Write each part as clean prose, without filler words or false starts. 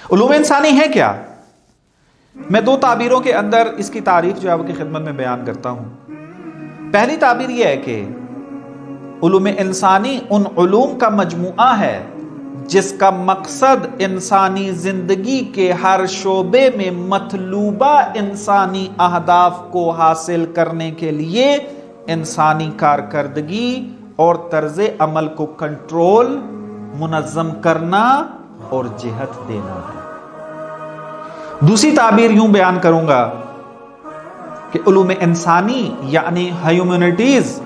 علوم انسانی ہے کیا؟ میں دو تعبیروں کے اندر اس کی تعریف جو ہے آپ کی خدمت میں بیان کرتا ہوں۔ پہلی تعبیر یہ ہے کہ علوم انسانی ان علوم کا مجموعہ ہے جس کا مقصد انسانی زندگی کے ہر شعبے میں مطلوبہ انسانی اہداف کو حاصل کرنے کے لیے انسانی کارکردگی اور طرز عمل کو کنٹرول، منظم کرنا اور جہت دینا ہے۔ دوسری تعبیر یوں بیان کروں گا کہ علوم انسانی یعنی ہیومینٹیز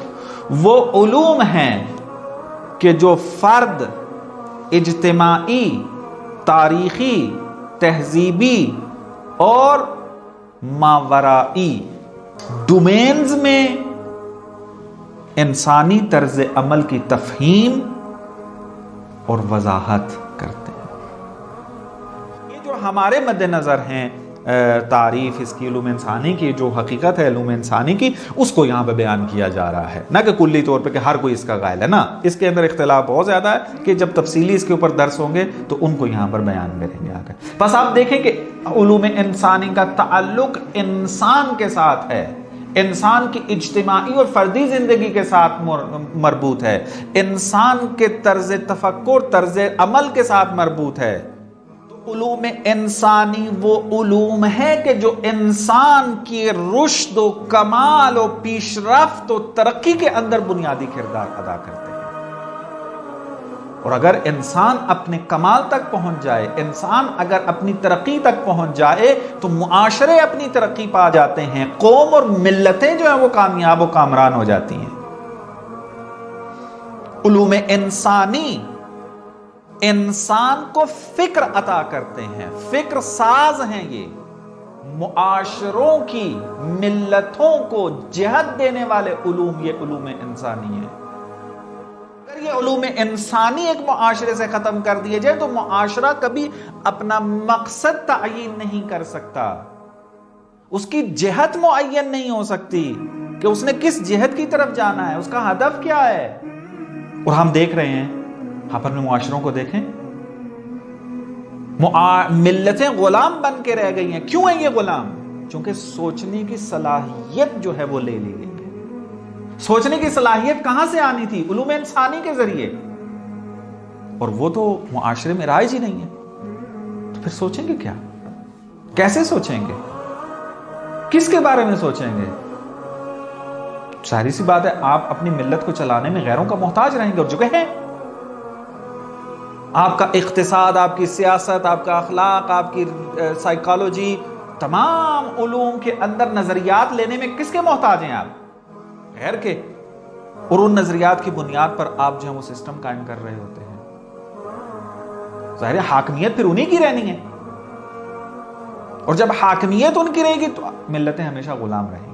وہ علوم ہیں کہ جو فرد، اجتماعی، تاریخی، تہذیبی اور ماورائی ڈومینز میں انسانی طرز عمل کی تفہیم اور وضاحت کرتے ہیں۔ یہ جو ہمارے مد نظر ہیں تعریف اس کی علوم انسانی کی، جو حقیقت ہے علوم انسانی کی، اس کو یہاں پہ بیان کیا جا رہا ہے، نہ کہ کلی طور پہ کہ ہر کوئی اس کا قائل ہے، نا، اس کے اندر اختلاف بہت زیادہ ہے کہ جب تفصیلی اس کے اوپر درس ہوں گے تو ان کو یہاں پر بیان کریں گے آگے۔ بس آپ دیکھیں کہ علوم انسانی کا تعلق انسان کے ساتھ ہے، انسان کی اجتماعی اور فردی زندگی کے ساتھ مربوط ہے، انسان کے طرز تفکر، طرز عمل کے ساتھ مربوط ہے۔ علوم انسانی وہ علوم ہے کہ جو انسان کی رشد و کمال و پیش رفت و ترقی کے اندر بنیادی کردار ادا کرتے ہیں۔ اور اگر انسان اپنے کمال تک پہنچ جائے، انسان اگر اپنی ترقی تک پہنچ جائے تو معاشرے اپنی ترقی پا جاتے ہیں، قوم اور ملتیں جو ہیں وہ کامیاب و کامران ہو جاتی ہیں۔ علوم انسانی انسان کو فکر عطا کرتے ہیں، فکر ساز ہیں، یہ معاشروں کی، ملتوں کو جہت دینے والے علوم، یہ علوم انسانی ہیں۔ اگر یہ علوم انسانی ایک معاشرے سے ختم کر دیے جائے تو معاشرہ کبھی اپنا مقصد تعین نہیں کر سکتا، اس کی جہت معین نہیں ہو سکتی کہ اس نے کس جہت کی طرف جانا ہے، اس کا ہدف کیا ہے۔ اور ہم دیکھ رہے ہیں، آپ اپنے معاشروں کو دیکھیں، ملتیں غلام بن کے رہ گئی ہیں۔ کیوں ہیں یہ غلام؟ چونکہ سوچنے کی صلاحیت جو ہے وہ لے لی گئی ہے۔ سوچنے کی صلاحیت کہاں سے آنی تھی؟ علوم انسانی کے ذریعے، اور وہ تو معاشرے میں رائج ہی نہیں ہے۔ تو پھر سوچیں گے کیا؟ کیسے سوچیں گے؟ کس کے بارے میں سوچیں گے؟ ظاہری سی بات ہے، آپ اپنی ملت کو چلانے میں غیروں کا محتاج رہیں گے، اور جگہ ہے۔ آپ کا اقتصاد، آپ کی سیاست، آپ کا اخلاق، آپ کی سائیکالوجی، تمام علوم کے اندر نظریات لینے میں کس کے محتاج ہیں آپ؟ غیر کے۔ اور ان نظریات کی بنیاد پر آپ جو ہے وہ سسٹم قائم کر رہے ہوتے ہیں۔ ظاہر ہے حاکمیت پھر انہی کی رہنی ہے، اور جب حاکمیت ان کی رہے گی تو ملتیں ہمیشہ غلام رہیں گی۔